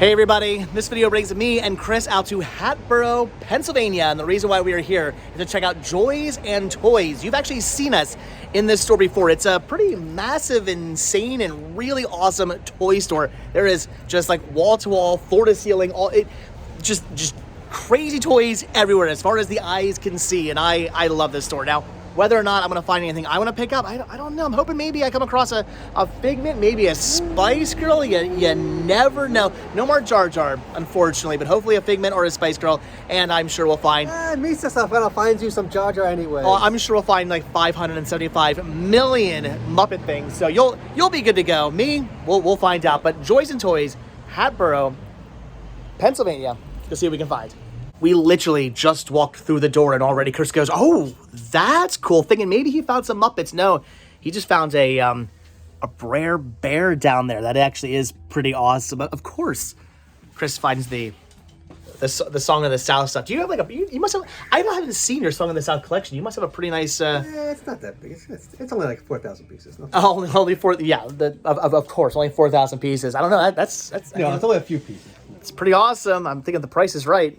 Hey everybody, this video brings me and Chris out to Hatboro, Pennsylvania, and the reason why we are here is to check out Joys and Toys. You've actually seen us in this store before. It's a pretty massive, insane, and really awesome toy store. There is just like wall-to-wall, floor-to-ceiling, just crazy toys everywhere as far as the eyes can see, and I love this store. Now, whether or not I'm gonna find anything I want to pick up, I don't know. I'm hoping maybe I come across a Figment, maybe a Spice Girl. You never know. No more Jar Jar, unfortunately, but hopefully a Figment or a Spice Girl, and I'm sure we'll find... me says I'm gonna find you some Jar Jar anyway. I'm sure we'll find like 575 million Muppet things, so you'll be good to go. Me, we'll find out. But Joys and Toys, Hatboro, Pennsylvania. Let's see what we can find. We literally just walked through the door and already Chris goes, "Oh, that's cool," thinking maybe he found some Muppets. No, he just found a rare bear down there. That actually is pretty awesome. Of course, Chris finds the Song of the South stuff. Do you have like you must have, I haven't seen your Song of the South collection. You must have a pretty nice... Yeah, it's not that big. It's only like 4,000 pieces. No? Only four, yeah, of course, only 4,000 pieces. I don't know, that's no, it's only a few pieces. It's pretty awesome. I'm thinking the price is right.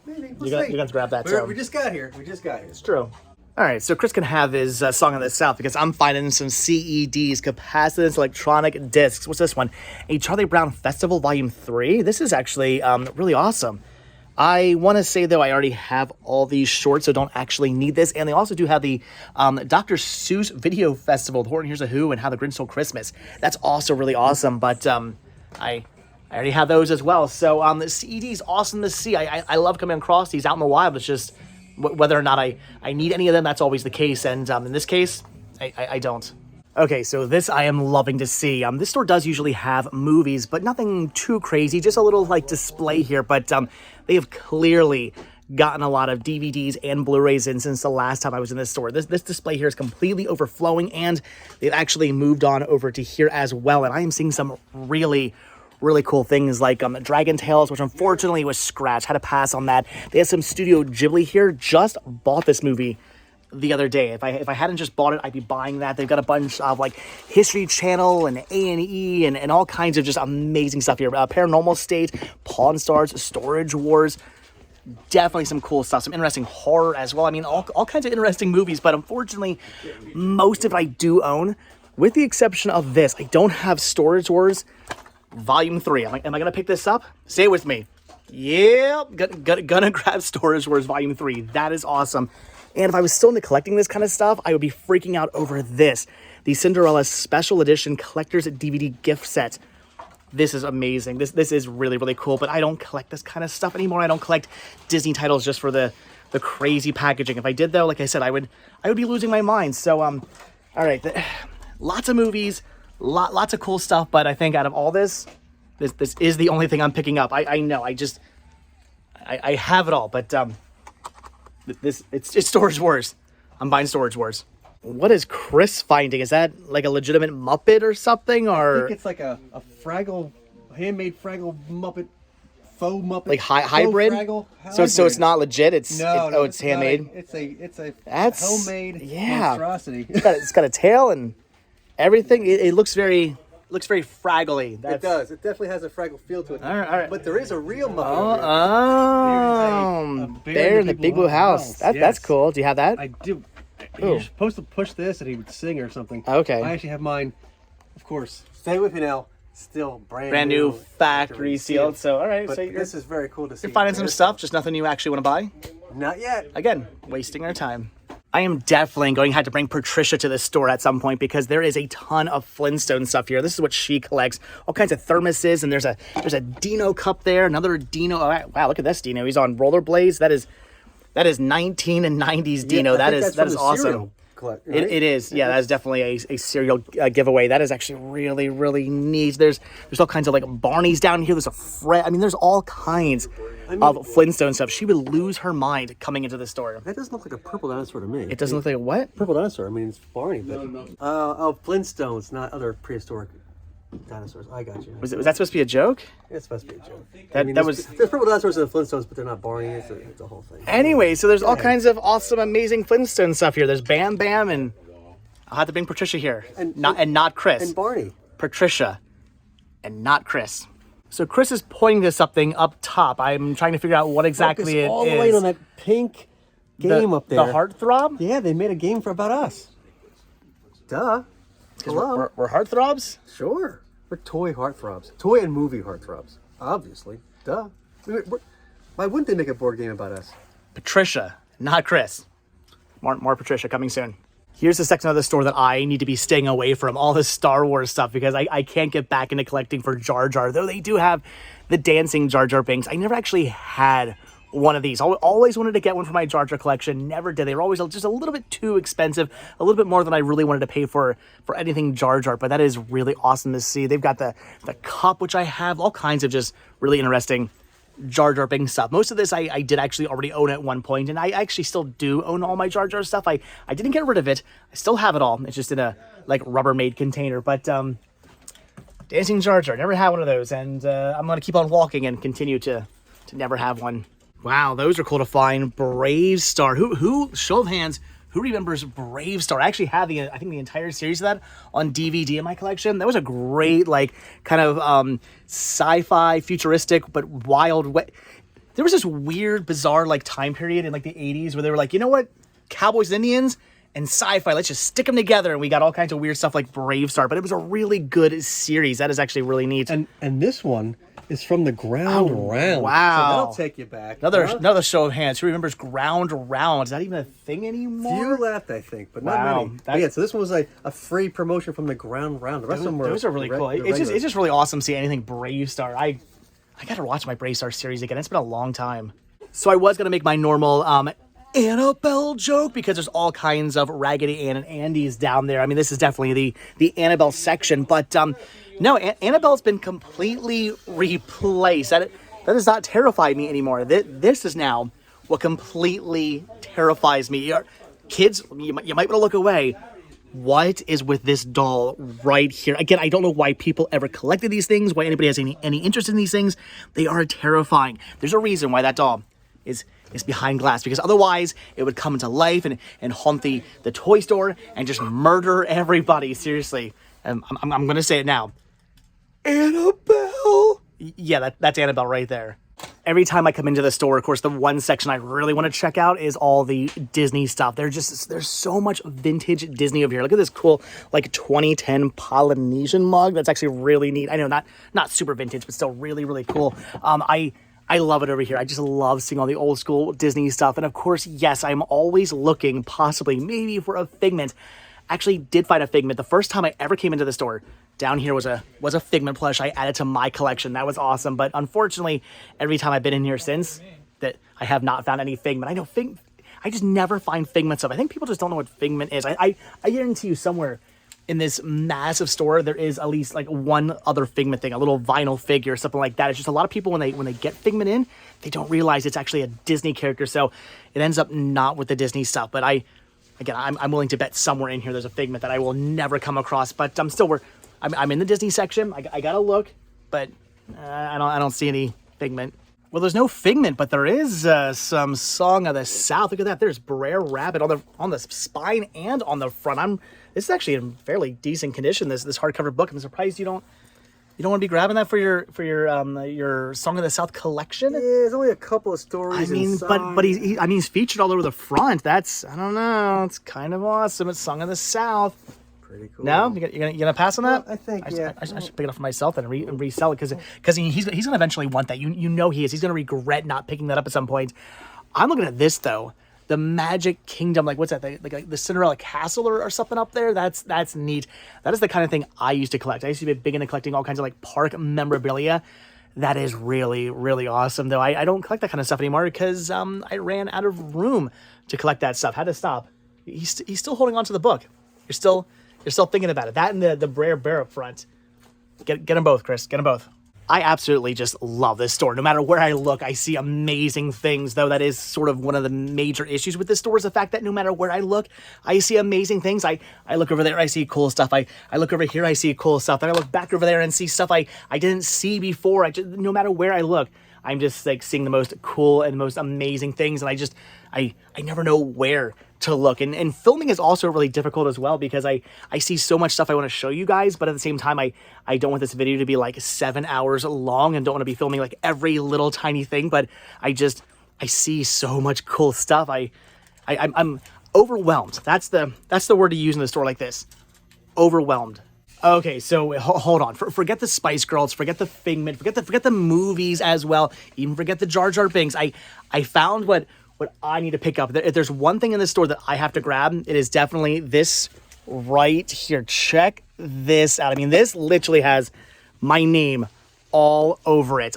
Maybe. You're gonna grab that. We just got here. It's true. All right, so Chris can have his Song of the South because I'm finding some CEDs, capacitance electronic discs. What's this one? A Charlie Brown Festival Volume 3. This is actually really awesome. I want to say, though, I already have all these shorts, so don't actually need this. And they also do have the Dr. Seuss Video Festival, The Horton Hears a Who, and How the Grinch Stole Christmas. That's also really awesome, but I already have those as well. So the CED is awesome to see. I love coming across these out in the wild. It's just whether or not I need any of them, that's always the case. And in this case, I don't. Okay, so this I am loving to see. This store does usually have movies, but nothing too crazy. Just a little like display here. But they have clearly gotten a lot of DVDs and Blu-rays in since the last time I was in this store. This display here is completely overflowing, and they've actually moved on over to here as well. And I am seeing some really cool things like Dragon Tales, which unfortunately was scratched. Had to pass on that. They have some Studio Ghibli here. Just bought this movie the other day. If I hadn't just bought it, I'd be buying that. They've got a bunch of like History Channel and A&E and all kinds of just amazing stuff here. Paranormal State, Pawn Stars, Storage Wars. Definitely some cool stuff. Some interesting horror as well. I mean, all kinds of interesting movies, but unfortunately, most of it I do own, with the exception of this. I don't have Storage Wars Volume 3. Am I going to pick this up? Say it with me. Yeah, gonna grab Storage Wars Volume 3. That is awesome. And if I was still into collecting this kind of stuff, I would be freaking out over this. The Cinderella Special Edition Collector's DVD Gift Set. This is amazing. This is really cool, but I don't collect this kind of stuff anymore. I don't collect Disney titles just for the crazy packaging. If I did, though, like I said, I would be losing my mind. So, all right, lots of movies, lots of cool stuff, but I think out of all this is the only thing I'm picking up. I know, I have it all, but it's Storage Wars. I'm buying Storage Wars. What is Chris finding? Is that like a legitimate Muppet or something? Or I think it's like a Fraggle, handmade Fraggle Muppet, faux Muppet, like hybrid. Fraggle So it's not legit. It's handmade. It's a That's homemade monstrosity. It's got a tail and everything. It looks very Fraggly. It does. It definitely has a Fraggle feel to it. All right. But there is a real Muppet. Oh, Bear in the Big Blue House. That's cool. Do you have that? I do. You're supposed to push this and he would sing or something. Okay. I actually have mine, of course. Stay with me now. Still brand new factory sealed. So, all right. But So this is very cool to see. You're finding some stuff, just nothing you actually want to buy? Not yet. Again, wasting our time. I am definitely going to have to bring Patricia to this store at some point because there is a ton of Flintstone stuff here. This is what she collects. All kinds of thermoses, and there's a Dino cup there, another Dino. Oh, wow, look at this Dino. He's on rollerblades. That is 19 and 90s Dino. Yeah, that is awesome. Right? It is. Yeah, that is definitely a cereal giveaway. That is actually really neat. There's all kinds of like Barneys down here. There's a Fred. I mean, there's all kinds of Flintstone stuff. She would lose her mind coming into the store. That doesn't look like a purple dinosaur to me. It doesn't look like a what? Purple dinosaur. I mean, it's Barney, but Flintstones, not other prehistoric dinosaurs. I got you. Was that supposed to be a joke? It's supposed to be a joke. There's purple dinosaurs in the Flintstones, but they're not Barney. It's a whole thing. Anyway, so there's all kinds of awesome, amazing Flintstone stuff here. There's Bam Bam, and I'll have to bring Patricia here, and not Chris. And Barney. Patricia, and not Chris. So Chris is pointing to something up top. I'm trying to figure out what exactly it is. All the way on that pink game up there. The Heartthrob? Yeah, they made a game about us. Duh. Hello. We're Heartthrobs? Sure. We're toy heartthrobs. Toy and movie heartthrobs. Obviously. Duh. Why wouldn't they make a board game about us? Patricia, not Chris. More Patricia coming soon. Here's the section of the store that I need to be staying away from, all the Star Wars stuff, because I can't get back into collecting for Jar Jar, though they do have the dancing Jar Jar Binks. I never actually had one of these. I always wanted to get one for my Jar Jar collection, never did. They were always just a little bit too expensive, a little bit more than I really wanted to pay for anything Jar Jar, but that is really awesome to see. They've got the cup, which I have, all kinds of just really interesting Jar Jar Binks stuff. Most of this I did actually already own at one point, and I actually still do own all my Jar Jar stuff. I didn't get rid of it. I still have it all. It's just in a like Rubbermaid container. But dancing Jar Jar, never had one of those, and I'm gonna keep on walking and continue to never have one. Wow, those are cool to find. Brave Star. Who? Show of hands. Who remembers Brave Star? I actually have I think the entire series of that on DVD in my collection. That was a great, like, kind of sci-fi, futuristic, but wild way. There was this weird, bizarre, like, time period in, like, the 80s where they were like, you know what? Cowboys and Indians and sci-fi, let's just stick them together. And we got all kinds of weird stuff like Brave Star. But it was a really good series. That is actually really neat. And this one is from the ground round. Wow. So that'll take you back. Another show of hands. Who remembers ground round? Is that even a thing anymore? Few left, I think, but not many. But yeah, so this one was a free promotion from the ground round. The rest of them were those are really cool. It's just really awesome to see anything Brave Star. I gotta watch my Brave Star series again. It's been a long time. So I was gonna make my normal Annabelle joke because there's all kinds of Raggedy Ann and Andy's down there. I mean, this is definitely the Annabelle section, but no, Annabelle's been completely replaced. That does not terrify me anymore. This is now what completely terrifies me. Kids, you might want to look away. What is with this doll right here? Again, I don't know why people ever collected these things, why anybody has any interest in these things. They are terrifying. There's a reason why that doll is behind glass, because otherwise it would come into life and haunt the toy store and just murder everybody. Seriously, I'm going to say it now. Annabelle. Yeah, that's Annabelle right there. Every time I come into the store, of course, the one section I really want to check out is all the Disney stuff. There's so much vintage Disney over here. Look at this cool, like, 2010 Polynesian mug. That's actually really neat. I know, not super vintage, but still really, really cool. I love it over here. I just love seeing all the old school Disney stuff. And of course, yes, I'm always looking, possibly, maybe for a Figment. Actually did find a Figment. The first time I ever came into the store, down here was a Figment plush I added to my collection. That was awesome. But unfortunately, every time I've been in here since, that I have not found any Figment. I know I just never find Figment stuff. I think people just don't know what Figment is. I guarantee you somewhere in this massive store, there is at least like one other Figment thing, a little vinyl figure or something like that. It's just a lot of people, when they get Figment in, they don't realize it's actually a Disney character. So it ends up not with the Disney stuff. But I'm willing to bet somewhere in here there's a Figment that I will never come across. But I'm in the Disney section. I gotta look, but I don't see any Figment. Well, there's no Figment, but there is some Song of the South. Look at that. There's Brer Rabbit on the spine and on the front. This is actually in fairly decent condition. This hardcover book. I'm surprised you don't want to be grabbing that for your Song of the South collection. Yeah, there's only a couple of stories. I mean, inside. but he's featured all over the front. That's, I don't know. It's kind of awesome. It's Song of the South. Pretty cool. No, you gonna pass on that? Well, I think yeah. I should pick it up for myself and resell it because he's gonna eventually want that. You know he is. He's gonna regret not picking that up at some point. I'm looking at this though. The Magic Kingdom, like, what's that? Like the Cinderella Castle or something up there. That's neat. That is the kind of thing I used to collect. I used to be big into collecting all kinds of like park memorabilia. That is really, really awesome, though. I don't collect that kind of stuff anymore because I ran out of room to collect that stuff. Had to stop. He's still holding on to the book. You're still thinking about it. That and the Brer Bear up front. Get them both, Chris. Get them both. I absolutely just love this store. No matter where I look, I see amazing things, though that is sort of one of the major issues with this store is the fact that no matter where I look, I see amazing things. I look over there, I see cool stuff. I look over here, I see cool stuff. Then I look back over there and see stuff I didn't see before. No matter where I look, I'm just like seeing the most cool and most amazing things. And I never know where to look. And filming is also really difficult as well because I see so much stuff I want to show you guys, but at the same time, I don't want this video to be like 7 hours long and don't want to be filming like every little tiny thing, but I see so much cool stuff. I'm overwhelmed. That's the word to use in a store like this. Overwhelmed. Okay, so hold on. Forget the Spice Girls, forget the Figment, forget the movies as well. Even forget the Jar Jar Binks. I found what I need to pick up. If there's one thing in this store that I have to grab, it is definitely this right here. Check this out. I mean, this literally has my name all over it.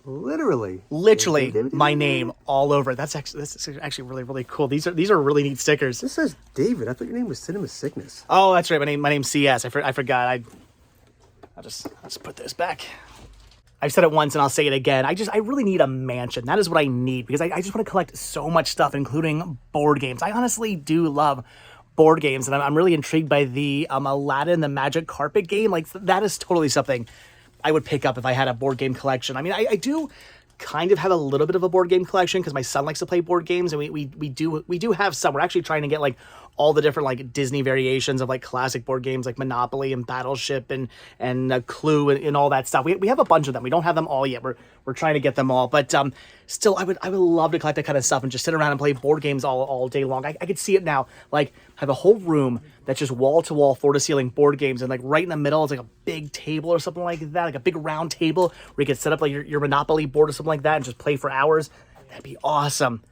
Literally my name all over it. That's actually really, really cool. These are really neat stickers. This says David. I thought your name was Cinema Sickness. Oh, that's right. My name's CS. I forgot. I'll just put this back. I've said it once and I'll say it again. I really need a mansion. That is what I need because I just want to collect so much stuff, including board games. I honestly do love board games, and I'm really intrigued by the Aladdin, the Magic Carpet game. Like, that is totally something I would pick up if I had a board game collection. I mean, I do kind of have a little bit of a board game collection because my son likes to play board games, and we do have some. We're actually trying to get like all the different like Disney variations of like classic board games like Monopoly and Battleship and Clue and all that stuff. We have a bunch of them. We don't have them all yet. We're trying to get them all, but still, I would love to collect that kind of stuff and just sit around and play board games all day long. I could see it now. Like, have a whole room that's just wall to wall, floor to ceiling board games, and like right in the middle is like a big table or something like that, like a big round table where you could set up like your Monopoly board or something like that and just play for hours. That'd be awesome.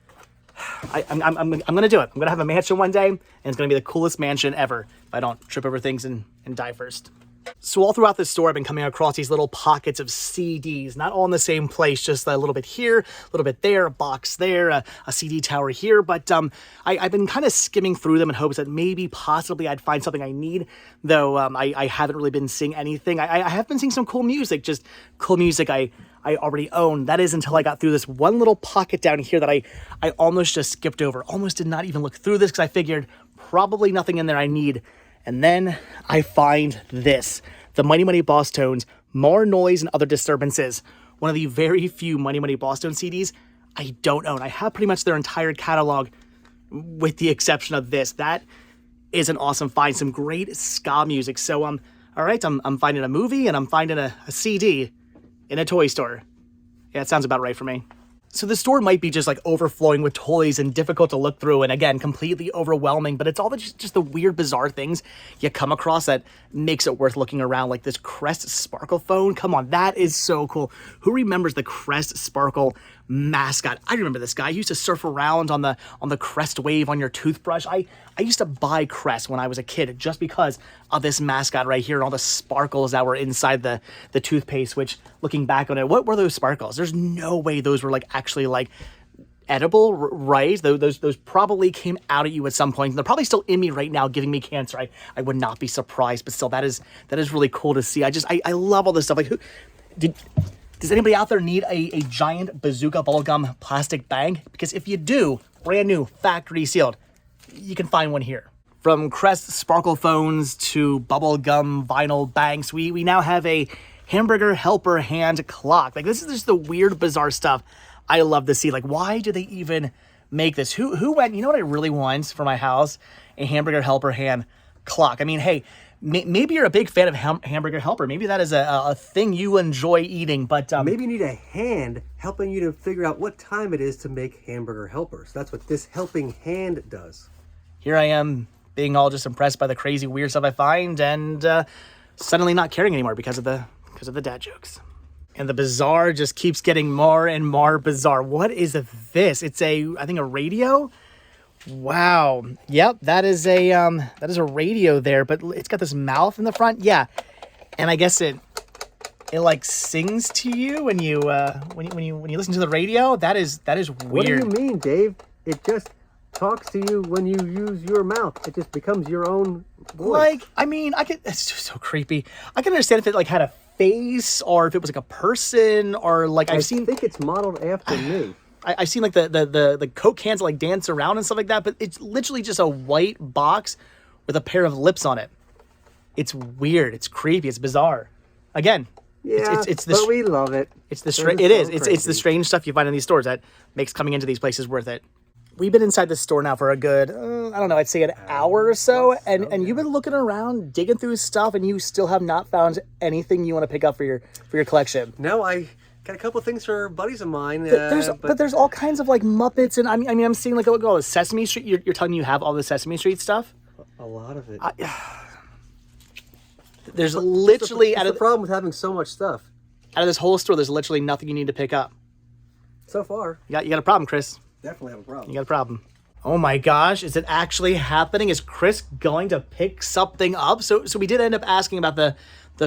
I'm gonna do it. I'm gonna have a mansion one day, and it's gonna be the coolest mansion ever if I don't trip over things and die first. So all throughout this store, I've been coming across these little pockets of CDs, not all in the same place, just a little bit here, a little bit there, a box there, a CD tower here. But I've been kind of skimming through them in hopes that maybe, possibly, I'd find something I need, though I haven't really been seeing anything. I have been seeing some cool music, just cool music I already own. That is until I got through this one little pocket down here that I almost just skipped over. Almost did not even look through this because I figured probably nothing in there I need. And then I find this, the Mighty Mighty Boss Tones, More Noise and Other Disturbances. One of the very few Mighty Mighty Boss Tones CDs I don't own. I have pretty much their entire catalog with the exception of this. That is an awesome find. Some great ska music. So, all right, I'm finding a movie and I'm finding a CD in a toy store. Yeah, it sounds about right for me. So the store might be just like overflowing with toys and difficult to look through and again, completely overwhelming, but it's all just the weird, bizarre things you come across that makes it worth looking around, like this Crest Sparkle phone. Come on, that is so cool. Who remembers the Crest Sparkle mascot? I remember this guy. He used to surf around on the Crest wave on your toothbrush. I used to buy Crest when I was a kid just because of this mascot right here and all the sparkles that were inside the toothpaste, which looking back on it, what were those sparkles? There's no way those were like actually like edible, right? Those probably came out at you at some point. They're probably still in me right now, giving me cancer. I would not be surprised, but still, that is really cool to see. I love all this stuff. Like, does anybody out there need a giant bazooka bubblegum plastic bag? Because if you do, brand new, factory sealed, you can find one here. From Crest Sparkle phones to bubblegum vinyl banks, we now have a Hamburger helper hand clock. Like, this is just the weird, bizarre stuff I love to see. Like, why do they even make this? Who went, you know what I really want for my house? A Hamburger helper hand clock. I mean, hey, maybe you're a big fan of Hamburger helper. Maybe that is a thing you enjoy eating, but maybe you need a hand helping you to figure out what time it is to make hamburger helpers. That's what this helping hand does. Here I am being all just impressed by the crazy weird stuff I find and suddenly not caring anymore because of the dad jokes. And the bizarre just keeps getting more and more bizarre. What is this? It's I think a radio. Wow. Yep, that is a radio there, but it's got this mouth in the front. Yeah. And I guess it like sings to you when you listen to the radio. That is weird. What do you mean, Dave? It just talks to you when you use your mouth. It just becomes your own voice. Like, I mean, it's just so creepy. I can understand if it like had a face or if it was like a person or like I think it's modeled after me. I've seen like the Coke cans that like dance around and stuff like that, but it's literally just a white box with a pair of lips on it. It's weird. It's creepy. It's bizarre. Again, yeah, but we love it. It's the strange. It is. It's the strange stuff you find in these stores that makes coming into these places worth it. we've been inside the store now for a good, I don't know, I'd say an hour or so. And you've been looking around, digging through stuff, and you still have not found anything you want to pick up for your collection. No, I got a couple of things for buddies of mine. But there's all kinds of like Muppets, and I mean, I'm seeing like all the Sesame Street. You're telling me you have all the Sesame Street stuff? A lot of it. There's literally the problem with having so much stuff. Out of this whole store, there's literally nothing you need to pick up. So far. You got a problem, Chris. Definitely have a problem. You got a problem. Oh my gosh, is it actually happening? Is Chris going to pick something up? So we did end up asking about the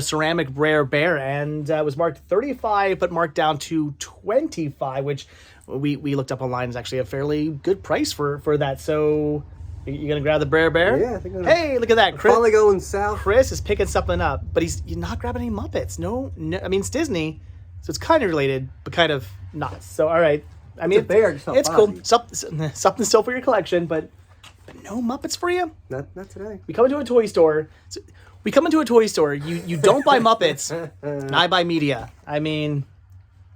ceramic Brer Bear, and it was marked 35, but marked down to 25, which we looked up online is actually a fairly good price for that. So you gonna grab the Brer Bear? Yeah, I think I'm Hey, look at that. Chris, finally going south. Chris is picking something up, but you're not grabbing any Muppets. No, I mean, it's Disney, so it's kind of related, but kind of not. So, all right. I mean, it's a bear, just not it's cool. Fozzie. Something still for your collection, but no Muppets for you? Not today. We come into a toy store. You don't buy Muppets, and I buy media. I mean,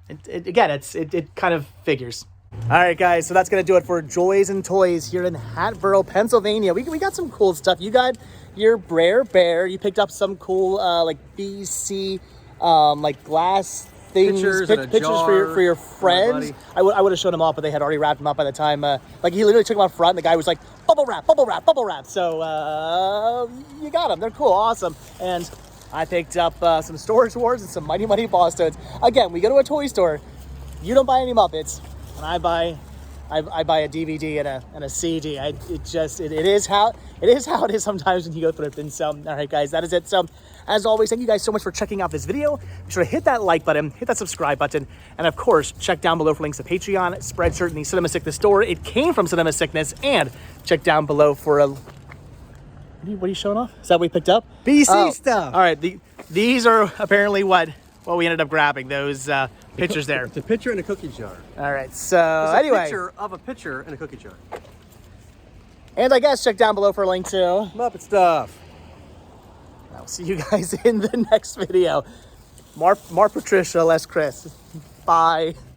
it kind of figures. All right, guys, so that's going to do it for Joys and Toys here in Hatboro, Pennsylvania. We got some cool stuff. You got your Brer Bear. You picked up some cool, like, BC, like, glass things. Pictures for your friends. I would have shown them off, but they had already wrapped them up by the time. Like, he literally took them out front, and the guy was like, bubble wrap, bubble wrap, bubble wrap. So, you got them. They're cool, awesome. And I picked up some Storage Wars and some Mighty Mighty Boss Toads. Again, we go to a toy store. You don't buy any Muppets. And I buy a DVD and a CD. It is how it is sometimes when you go thrifting. So, all right, guys, that is it. So, as always, thank you guys so much for checking out this video. Be sure to hit that like button, hit that subscribe button, and of course, check down below for links to Patreon, Spreadshirt, and the Cinema Sickness store. It came from Cinema Sickness, and check down below for a. What are you showing off? Is that what we picked up? BC stuff. All right, these are apparently what we ended up grabbing. Those pictures there. It's a picture in a cookie jar. All right, so anyway. A picture of a picture in a cookie jar. And I guess check down below for a link to Muppet stuff. I'll see you guys in the next video. More Patricia, less Chris. Bye.